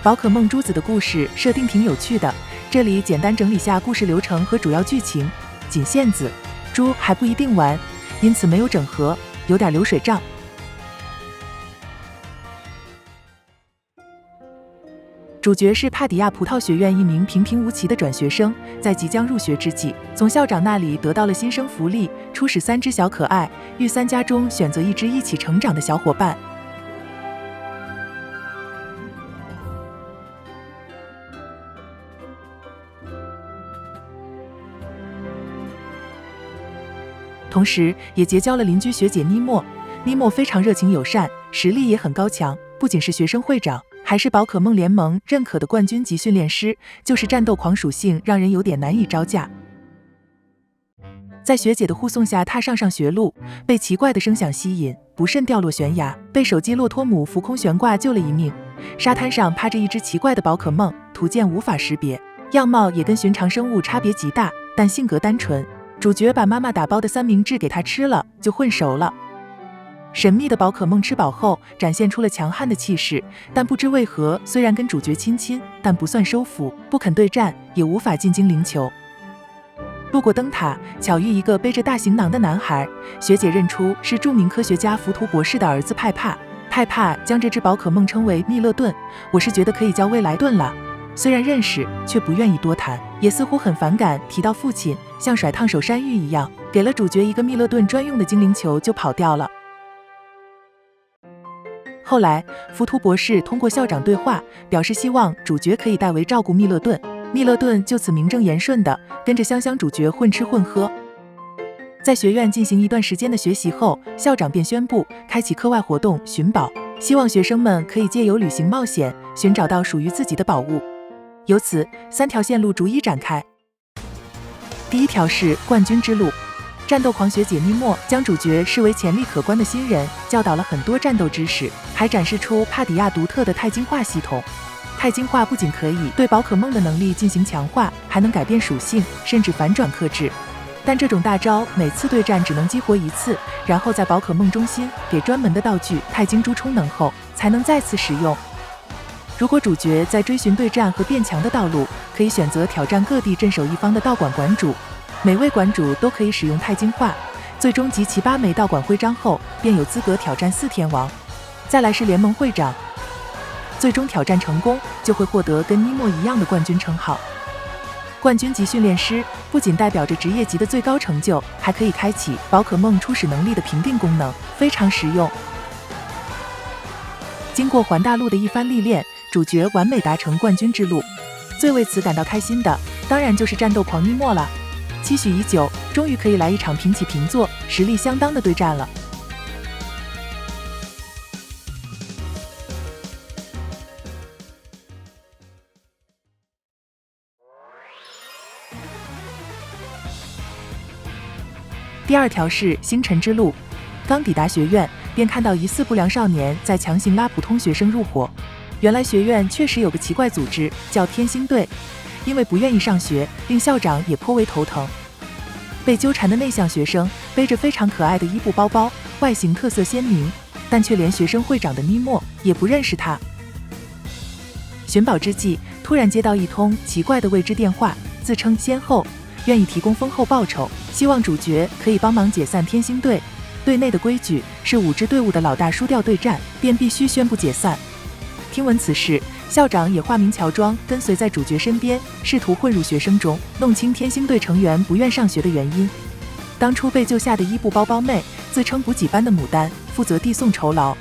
宝可梦朱子的故事设定挺有趣的，这里简单整理下故事流程和主要剧情。仅限紫、朱还不一定玩，因此没有整合，有点流水账。主角是帕迪亚葡萄学院一名平平无奇的转学生，在即将入学之际，从校长那里得到了新生福利，初始3只小可爱，欲3家中选择1只一起成长的小伙伴。同时也结交了邻居学姐妮莫。妮莫非常热情友善，实力也很高强，不仅是学生会长，还是宝可梦联盟认可的冠军级训练师，就是战斗狂属性让人有点难以招架。在学姐的护送下踏上学路，被奇怪的声响吸引，不慎掉落悬崖，被手机骆驼姆浮空悬挂救了一命。沙滩上趴着一只奇怪的宝可梦，图鉴无法识别，样貌也跟寻常生物差别极大，但性格单纯。主角把妈妈打包的3明治给他吃了，就混熟了。神秘的宝可梦吃饱后展现出了强悍的气势，但不知为何虽然跟主角亲，但不算收服，不肯对战，也无法进精灵球。路过灯塔，巧遇一个背着大行囊的男孩，学姐认出是著名科学家浮屠博士的儿子派帕。派帕将这只宝可梦称为密勒顿，我是觉得可以叫未来顿了。虽然认识，却不愿意多谈，也似乎很反感提到父亲，像甩烫手山芋一样，给了主角一个密勒顿专用的精灵球就跑掉了。后来，浮屠博士通过校长对话，表示希望主角可以代为照顾密勒顿。密勒顿就此名正言顺地跟着香香主角混吃混喝。在学院进行一段时间的学习后，校长便宣布开启课外活动寻宝，希望学生们可以借由旅行冒险，寻找到属于自己的宝物。由此，3条线路逐一展开。第一条是冠军之路。战斗狂学姐妮莫将主角视为潜力可观的新人，教导了很多战斗知识，还展示出帕迪亚独特的钛金化系统。钛金化不仅可以对宝可梦的能力进行强化，还能改变属性，甚至反转克制。但这种大招每次对战只能激活1次，然后在宝可梦中心给专门的道具钛金珠充能后，才能再次使用。如果主角在追寻对战和变强的道路，可以选择挑战各地镇守一方的道馆馆主，每位馆主都可以使用钛金化，最终集齐8枚道馆徽章后，便有资格挑战4天王。再来是联盟会长，最终挑战成功就会获得跟妮莫一样的冠军称号。冠军级训练师不仅代表着职业级的最高成就，还可以开启宝可梦初始能力的评定功能，非常实用。经过环大陆的一番历练，主角完美达成冠军之路。最为此感到开心的，当然就是战斗狂妮莫了。期许已久，终于可以来一场平起平坐、实力相当的对战了。第2条是星辰之路。刚抵达学院，便看到疑似不良少年在强行拉普通学生入伙。原来学院确实有个奇怪组织，叫天星队，因为不愿意上学，令校长也颇为头疼。被纠缠的内向学生背着非常可爱的伊布包包，外形特色鲜明，但却连学生会长的妮莫也不认识他。寻宝之际，突然接到一通奇怪的未知电话，自称先后，愿意提供丰厚报酬，希望主角可以帮忙解散天星队。队内的规矩是5支队伍的老大输掉对战，便必须宣布解散。听闻此事，校长也化名乔装跟随在主角身边，试图混入学生中，弄清天星队成员不愿上学的原因。当初被救下的伊布包包妹自称补给班的牡丹，负责递送酬劳。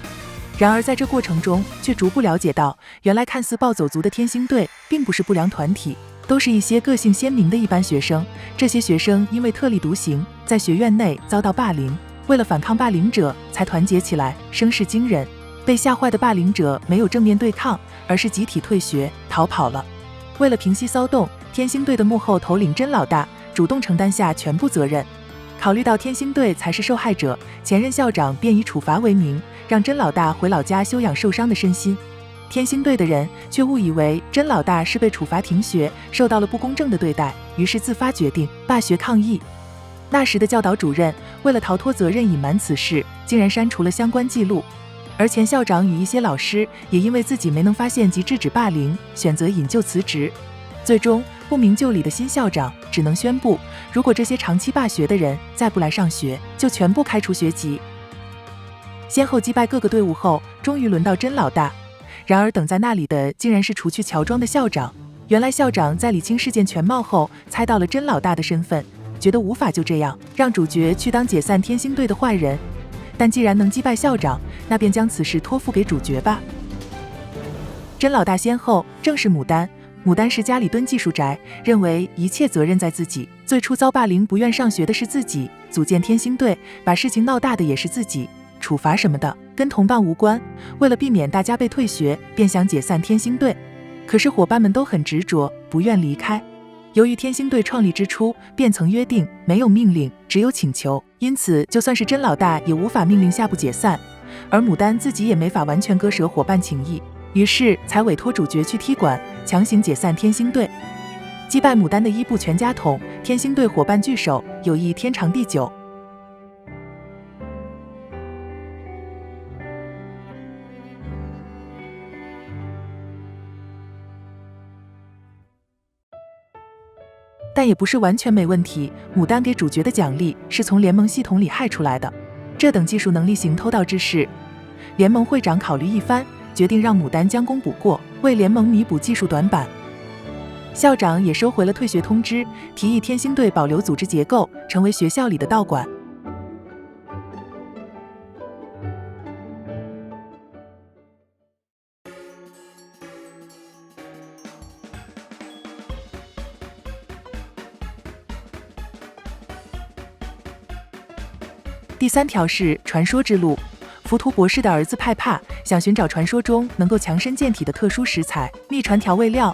然而在这过程中，却逐步了解到，原来看似暴走族的天星队并不是不良团体，都是一些个性鲜明的一般学生。这些学生因为特立独行，在学院内遭到霸凌，为了反抗霸凌者，才团结起来，声势惊人。被吓坏的霸凌者没有正面对抗，而是集体退学逃跑了。为了平息骚动，天星队的幕后头领真老大主动承担下全部责任。考虑到天星队才是受害者，前任校长便以处罚为名，让真老大回老家休养受伤的身心。天星队的人却误以为真老大是被处罚停学，受到了不公正的对待，于是自发决定罢学抗议。那时的教导主任为了逃脱责任隐瞒此事，竟然删除了相关记录。而前校长与一些老师也因为自己没能发现及制止霸凌，选择引咎辞职。最终，不明就里的新校长只能宣布，如果这些长期罢学的人再不来上学，就全部开除学籍。先后击败各个队伍后，终于轮到甄老大。然而等在那里的竟然是除去乔装的校长。原来校长在理清事件全貌后，猜到了甄老大的身份，觉得无法就这样让主角去当解散天星队的坏人。但既然能击败校长，那便将此事托付给主角吧。甄老大先后正是牡丹。牡丹是家里蹲技术宅，认为一切责任在自己，最初遭霸凌不愿上学的是自己，组建天星队把事情闹大的也是自己，处罚什么的跟同伴无关，为了避免大家被退学，便想解散天星队。可是伙伴们都很执着，不愿离开。由于天星队创立之初便曾约定没有命令，只有请求，因此就算是甄老大也无法命令下部解散，而牡丹自己也没法完全割舍伙伴情谊，于是才委托主角去踢馆，强行解散天星队。击败牡丹的伊布全家桶，天星队伙伴聚首，友谊天长地久。但也不是完全没问题，牡丹给主角的奖励是从联盟系统里害出来的，这等技术能力行偷盗之事，联盟会长考虑一番，决定让牡丹将功补过，为联盟弥补技术短板。校长也收回了退学通知，提议天星队保留组织结构，成为学校里的道馆。第3条是传说之路。浮屠博士的儿子派帕想寻找传说中能够强身健体的特殊食材秘传调味料，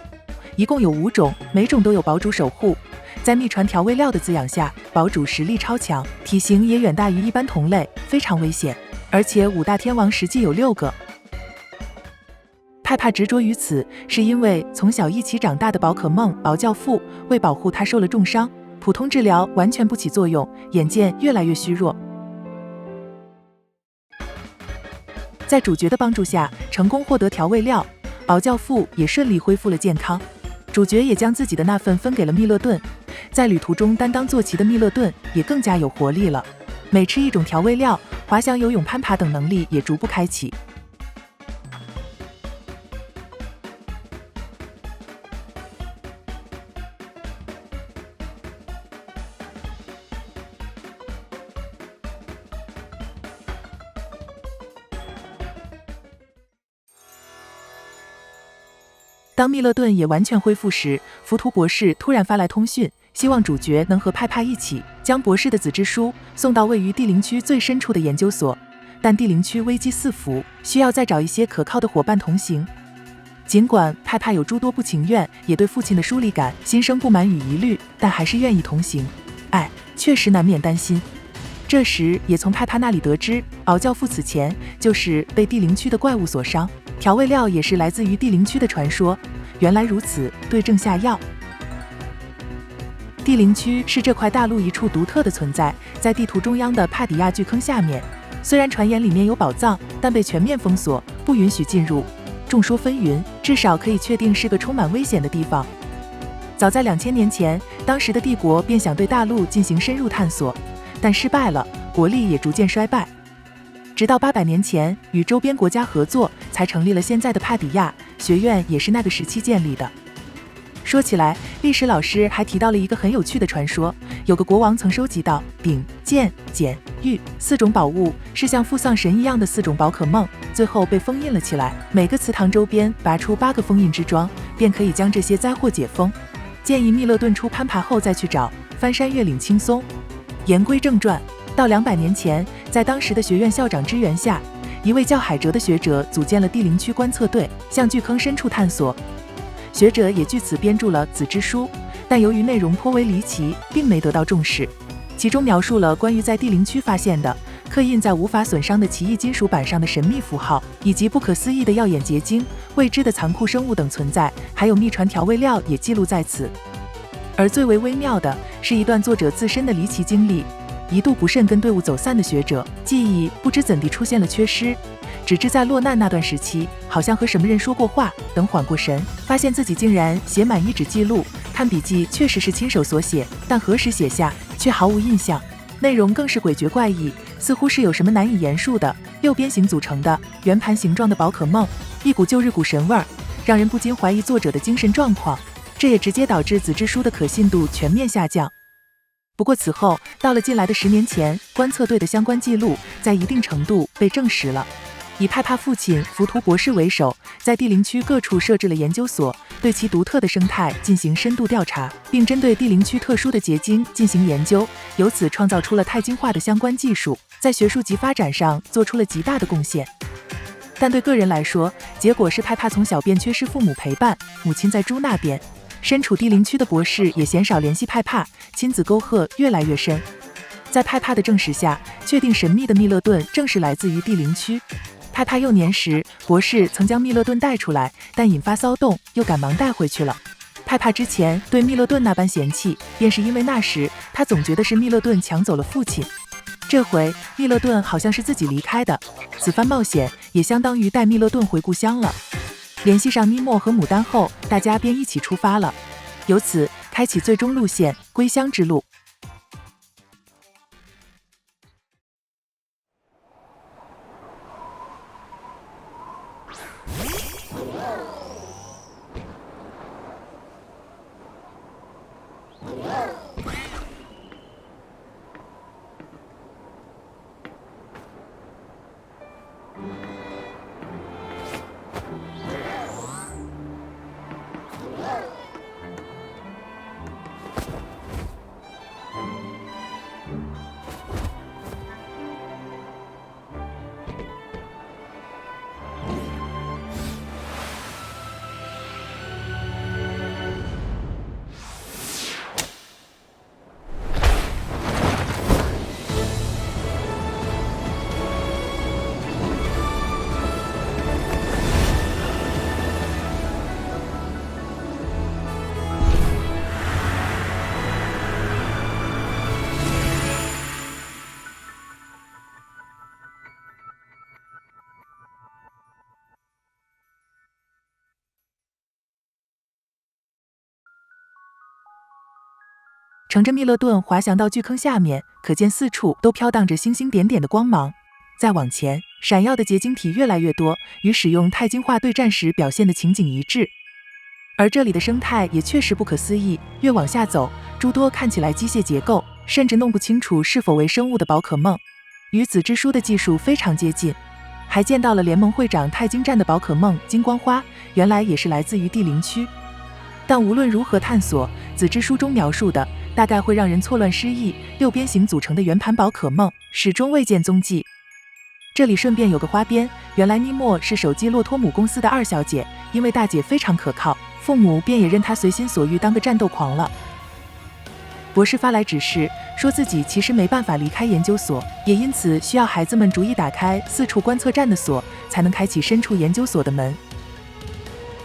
一共有5种，每种都有堡主守护。在秘传调味料的滋养下，堡主实力超强，体型也远大于一般同类，非常危险。而且5大天王实际有6个。派帕执着于此，是因为从小一起长大的宝可梦敖教父为保护他受了重伤，普通治疗完全不起作用，眼见越来越虚弱。在主角的帮助下，成功获得调味料，敖教父也顺利恢复了健康。主角也将自己的那份分给了密勒顿，在旅途中担当坐骑的密勒顿也更加有活力了。每吃一种调味料，滑翔、游泳、攀爬等能力也逐步开启。当密勒顿也完全恢复时，浮屠博士突然发来通讯，希望主角能和派帕一起将博士的子之书送到位于地灵区最深处的研究所，但地灵区危机四伏，需要再找一些可靠的伙伴同行。尽管派帕有诸多不情愿，也对父亲的疏离感心生不满与疑虑，但还是愿意同行。确实难免担心。这时也从派帕那里得知，敖教父此前就是被地灵区的怪物所伤，调味料也是来自于地灵区的传说。原来如此，对症下药。地灵区是这块大陆一处独特的存在，在地图中央的帕底亚巨坑下面。虽然传言里面有宝藏，但被全面封锁，不允许进入。众说纷纭，至少可以确定是个充满危险的地方。早在2000年前，当时的帝国便想对大陆进行深入探索，但失败了，国力也逐渐衰败。直到800年前，与周边国家合作，才成立了现在的帕底亚学院，也是那个时期建立的。说起来，历史老师还提到了一个很有趣的传说，有个国王曾收集到鼎、剑、简、玉4种宝物，是像父丧神一样的4种宝可梦，最后被封印了起来。每个祠堂周边拔出8个封印之桩，便可以将这些灾祸解封。建议密勒顿出攀爬后再去找，翻山越岭轻松。言归正传，到200年前，在当时的学院校长支援下，一位叫海哲的学者组建了地灵区观测队，向巨坑深处探索。学者也据此编著了《子之书》，但由于内容颇为离奇，并没得到重视。其中描述了关于在地灵区发现的刻印在无法损伤的奇异金属板上的神秘符号，以及不可思议的耀眼结晶、未知的残酷生物等存在，还有秘传调味料也记录在此。而最为微妙的是一段作者自身的离奇经历。一度不慎跟队伍走散的学者，记忆不知怎地出现了缺失。只知在落难那段时期，好像和什么人说过话，等缓过神，发现自己竟然写满一纸记录。看笔记确实是亲手所写，但何时写下却毫无印象，内容更是诡谲怪异，似乎是有什么难以言述的六边形组成的圆盘形状的宝可梦，一股旧日古神味儿，让人不禁怀疑作者的精神状况。这也直接导致子之书的可信度全面下降。不过此后到了近来的10年前，观测队的相关记录在一定程度被证实了。以派帕父亲浮屠博士为首，在地灵区各处设置了研究所，对其独特的生态进行深度调查，并针对地灵区特殊的结晶进行研究，由此创造出了钛金化的相关技术，在学术及发展上做出了极大的贡献。但对个人来说，结果是派帕从小便缺失父母陪伴，母亲在猪那边。身处地灵区的博士也鲜少联系派帕，亲子沟壑越来越深。在派帕的证实下，确定神秘的密勒顿正是来自于地灵区。派帕幼年时，博士曾将密勒顿带出来，但引发骚动，又赶忙带回去了。派帕之前对密勒顿那般嫌弃，便是因为那时他总觉得是密勒顿抢走了父亲。这回密勒顿好像是自己离开的，此番冒险也相当于带密勒顿回故乡了。联系上尼莫和牡丹后，大家便一起出发了，由此开启最终路线——归乡之路。乘着密勒顿滑翔到巨坑下面，可见四处都飘荡着星星点点的光芒。再往前，闪耀的结晶体越来越多，与使用钛金化对战时表现的情景一致。而这里的生态也确实不可思议，越往下走，诸多看起来机械结构，甚至弄不清楚是否为生物的宝可梦，与子之书的技术非常接近。还见到了联盟会长钛金战的宝可梦金光花，原来也是来自于地灵区。但无论如何探索，子之书中描述的大概会让人错乱失忆，六边形组成的圆盘宝可梦始终未见踪迹。这里顺便有个花边，原来尼莫是手机洛托姆公司的2小姐，因为大姐非常可靠，父母便也任她随心所欲当个战斗狂了。博士发来指示，说自己其实没办法离开研究所，也因此需要孩子们逐一打开4处观测站的锁，才能开启深处研究所的门。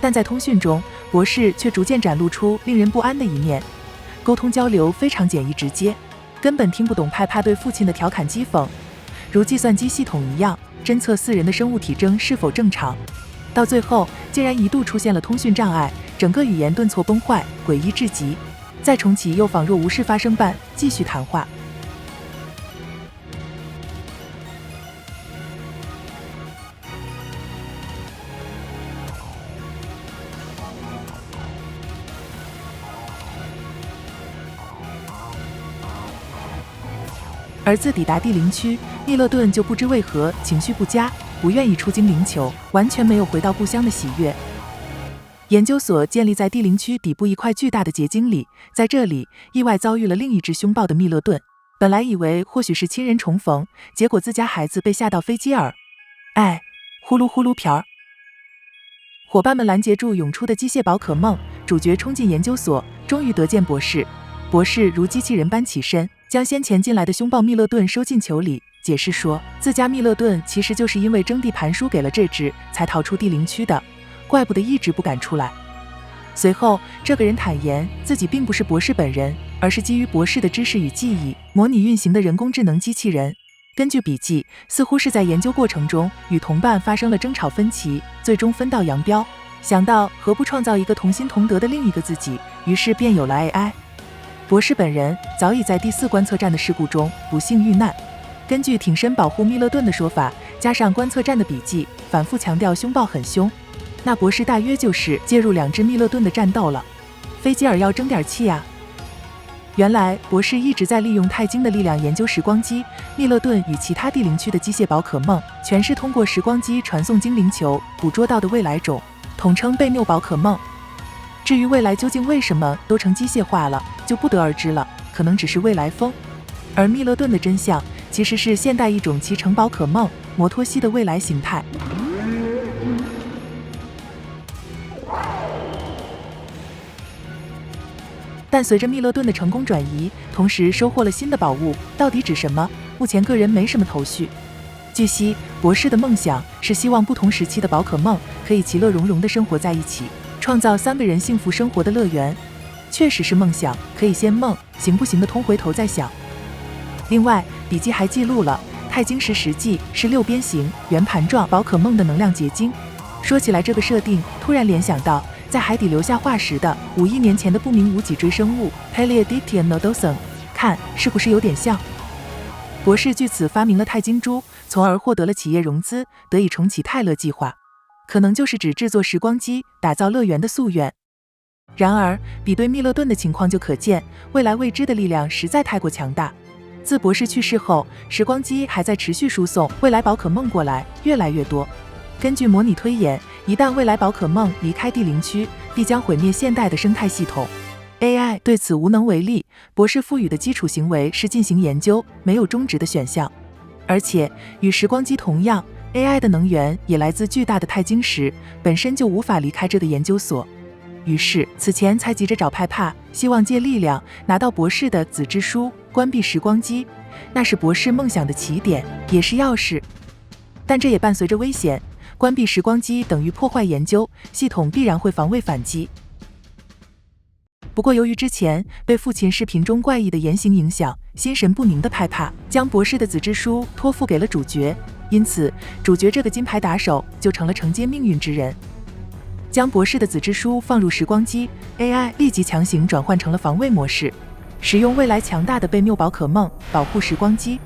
但在通讯中，博士却逐渐展露出令人不安的一面，沟通交流非常简易直接，根本听不懂派帕对父亲的调侃讥讽，如计算机系统一样侦测4人的生物体征是否正常，到最后竟然一度出现了通讯障碍，整个语言顿挫崩坏，诡异至极。再重启又仿若无事发生般继续谈话。而自抵达地灵区，密勒顿就不知为何情绪不佳，不愿意出精灵球，完全没有回到故乡的喜悦。研究所建立在地灵区底部一块巨大的结晶里，在这里意外遭遇了另一只凶暴的密勒顿。本来以为或许是亲人重逢，结果自家孩子被吓到飞机耳。哎，呼噜呼噜瓢儿！伙伴们拦截住涌出的机械宝可梦，主角冲进研究所，终于得见博士。博士如机器人般起身，将先前进来的凶暴密勒顿收进球里，解释说自家密勒顿其实就是因为争地盘输给了这只，才逃出地灵区的，怪不得一直不敢出来。随后这个人坦言自己并不是博士本人，而是基于博士的知识与记忆，模拟运行的人工智能机器人。根据笔记，似乎是在研究过程中与同伴发生了争吵分歧，最终分道扬镳。想到何不创造一个同心同德的另一个自己，于是便有了 AI。博士本人早已在第4观测站的事故中不幸遇难。根据挺身保护密勒顿的说法，加上观测站的笔记反复强调凶暴很凶，那博士大约就是介入2只密勒顿的战斗了。菲吉尔要争点气啊！原来博士一直在利用钛晶的力量研究时光机，密勒顿与其他地灵区的机械宝可梦全是通过时光机传送精灵球捕捉到的未来种，统称贝缪宝可梦。至于未来究竟为什么都成机械化了，就不得而知了，可能只是未来风。而密勒顿的真相其实是现代一种骑乘宝可梦摩托西的未来形态。但随着密勒顿的成功转移，同时收获了新的宝物，到底指什么？目前个人没什么头绪。据悉，博士的梦想是希望不同时期的宝可梦可以其乐融融地生活在一起，创造3个人幸福生活的乐园。确实是梦想，可以先梦，行不行的通回头再想。另外，笔记还记录了钛晶石实际是6边形圆盘状宝可梦的能量结晶。说起来这个设定，突然联想到在海底留下化石的5亿年前的不明无脊椎生物 Paleodictyonodosum， 看是不是有点像？博士据此发明了钛晶珠，从而获得了企业融资，得以重启泰勒计划，可能就是指制作时光机、打造乐园的夙愿。然而，比对密勒顿的情况就可见，未来未知的力量实在太过强大。自博士去世后，时光机还在持续输送未来宝可梦过来，越来越多。根据模拟推演，一旦未来宝可梦离开地灵区，必将毁灭现代的生态系统。AI 对此无能为力，博士赋予的基础行为是进行研究，没有终止的选项。而且与时光机同样， AI 的能源也来自巨大的钛晶石，本身就无法离开这个研究所。于是此前才急着找派帕，希望借力量拿到博士的子之书，关闭时光机。那是博士梦想的起点，也是钥匙。但这也伴随着危险，关闭时光机等于破坏研究，系统必然会防卫反击。不过由于之前被父亲视频中怪异的言行影响，心神不宁的派帕将博士的子之书托付给了主角，因此主角这个金牌打手就成了承接命运之人。将博士的子之书放入时光机， AI 立即强行转换成了防卫模式，使用未来强大的贝缪宝可梦保护时光机。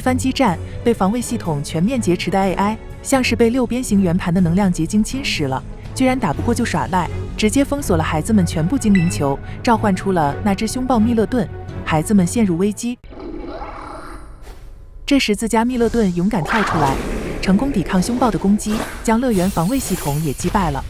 番激战，被防卫系统全面劫持的 AI， 像是被6边形圆盘的能量结晶侵蚀了，居然打不过就耍赖，直接封锁了孩子们全部精灵球，召唤出了那只凶暴密勒顿，孩子们陷入危机。这时自家密勒顿勇敢跳出来，成功抵抗凶暴的攻击，将乐园防卫系统也击败了。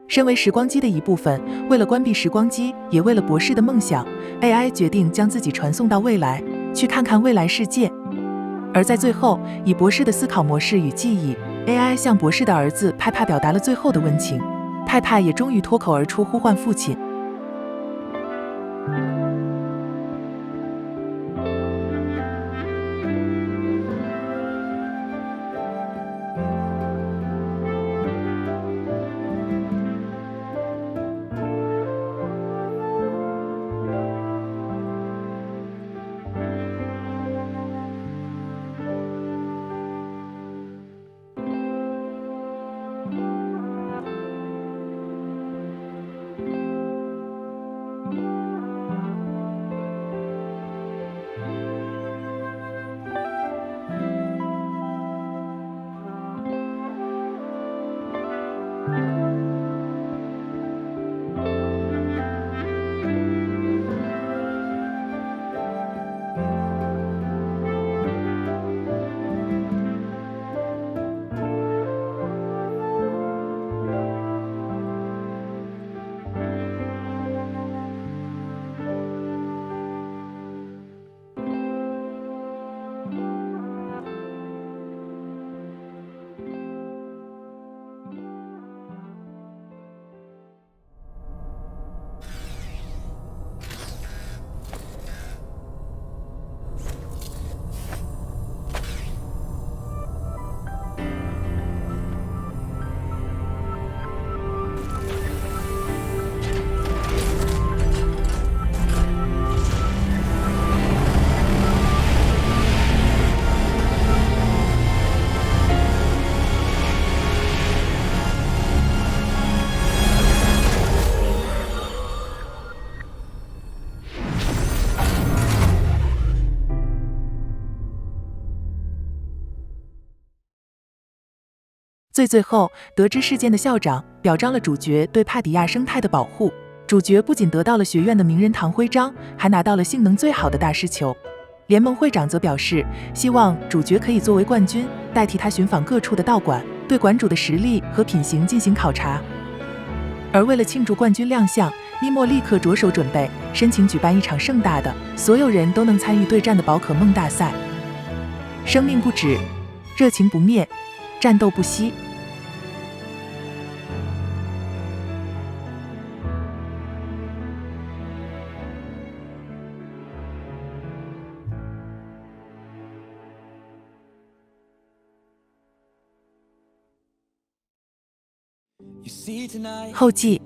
身为时光机的一部分，为了关闭时光机，也为了博士的梦想 ，AI 决定将自己传送到未来，去看看未来世界。而在最后，以博士的思考模式与记忆 ，AI 向博士的儿子派派表达了最后的温情。派派也终于脱口而出呼唤父亲。最后，得知事件的校长表彰了主角对帕迪亚生态的保护。主角不仅得到了学院的名人堂徽章，还拿到了性能最好的大师球。联盟会长则表示，希望主角可以作为冠军，代替他寻访各处的道馆，对馆主的实力和品行进行考察。而为了庆祝冠军亮相，尼莫立刻着手准备，申请举办一场盛大的、所有人都能参与对战的宝可梦大赛。生命不止，热情不灭，战斗不息。后记：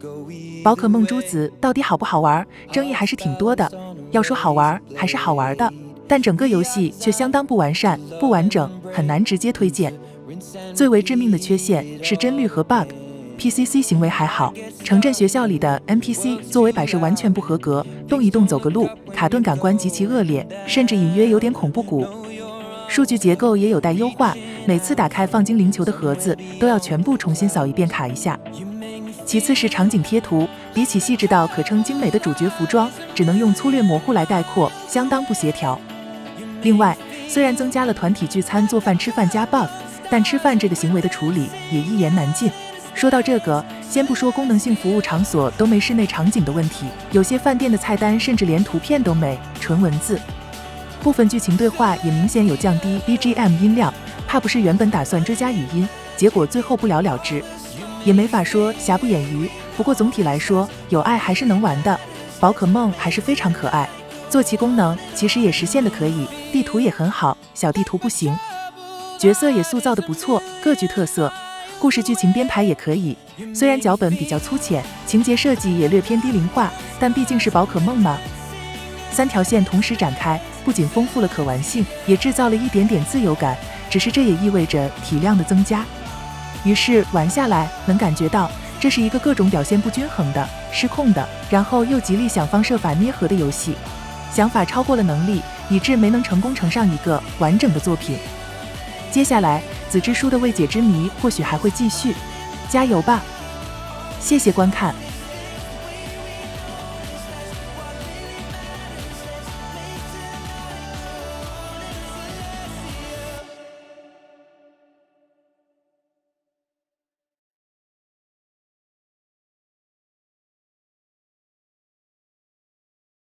宝可梦珠子到底好不好玩？争议还是挺多的。要说好玩，还是好玩的。但整个游戏却相当不完善、不完整，很难直接推荐。最为致命的缺陷是帧率和 bug。PCC 行为还好，城镇学校里的 NPC 作为摆设完全不合格，动一动走个路，卡顿感官极其恶劣，甚至隐约有点恐怖谷。数据结构也有待优化，每次打开放精灵球的盒子都要全部重新扫一遍卡一下。其次是场景贴图，比起细致到可称精美的主角服装，只能用粗略模糊来概括，相当不协调。另外，虽然增加了团体聚餐、做饭、吃饭加 bug， 但吃饭这个行为的处理也一言难尽。说到这个，先不说功能性服务场所都没室内场景的问题，有些饭店的菜单甚至连图片都没，纯文字。部分剧情对话也明显有降低 BGM 音量，怕不是原本打算追加语音，结果最后不了了之。也没法说瑕不掩瑜，不过总体来说，有爱还是能玩的。宝可梦还是非常可爱，坐骑功能其实也实现的可以，地图也很好，小地图不行。角色也塑造的不错，各具特色。故事剧情编排也可以，虽然脚本比较粗浅，情节设计也略偏低龄化，但毕竟是宝可梦嘛。3条线同时展开，不仅丰富了可玩性，也制造了一点点自由感，只是这也意味着体量的增加。于是玩下来，能感觉到这是一个各种表现不均衡的、失控的，然后又极力想方设法捏合的游戏。想法超过了能力，以致没能成功呈上一个完整的作品。接下来子之书的未解之谜或许还会继续，加油吧！谢谢观看。